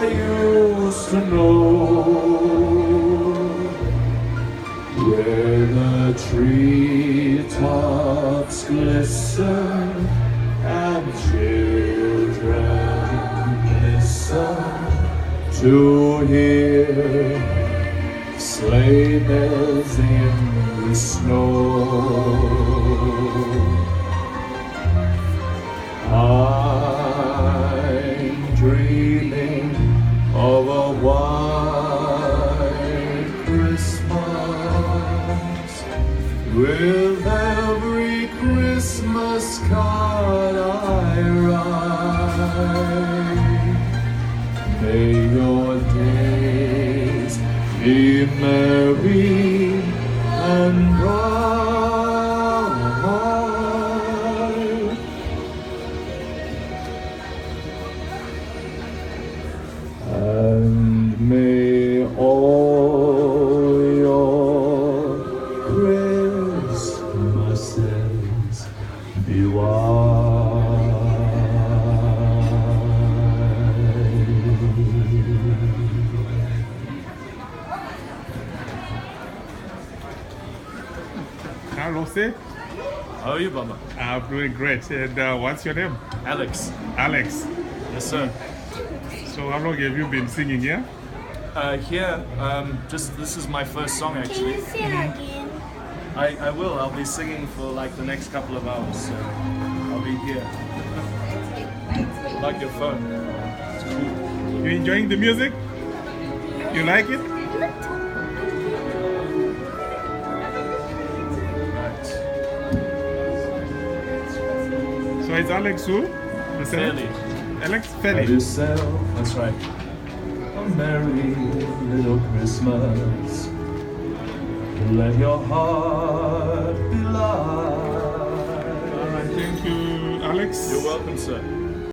I used to know, where the treetops glisten and children listen to hear sleigh bells in the snow. I'm dreaming of a white Christmas, with every Christmas card I write. May your days be merry and bright, and may all your Christmases be white. Hello, say. How are you, Baba? I'm doing great. And what's your name? Alex. Alex. Yes, sir. So how long have you been singing here? This is my first song Can actually. you say that again? I will. I'll be singing for like the next couple of hours, so I'll be here. Like your phone. It's cool. You enjoying the music? You like it? Right. So it's Alex who? The singer? Fairly. Alex Have Fairly. yourself, that's right, a merry little Christmas. Let your heart be light. Alright, thank you, Alex. You're welcome, sir.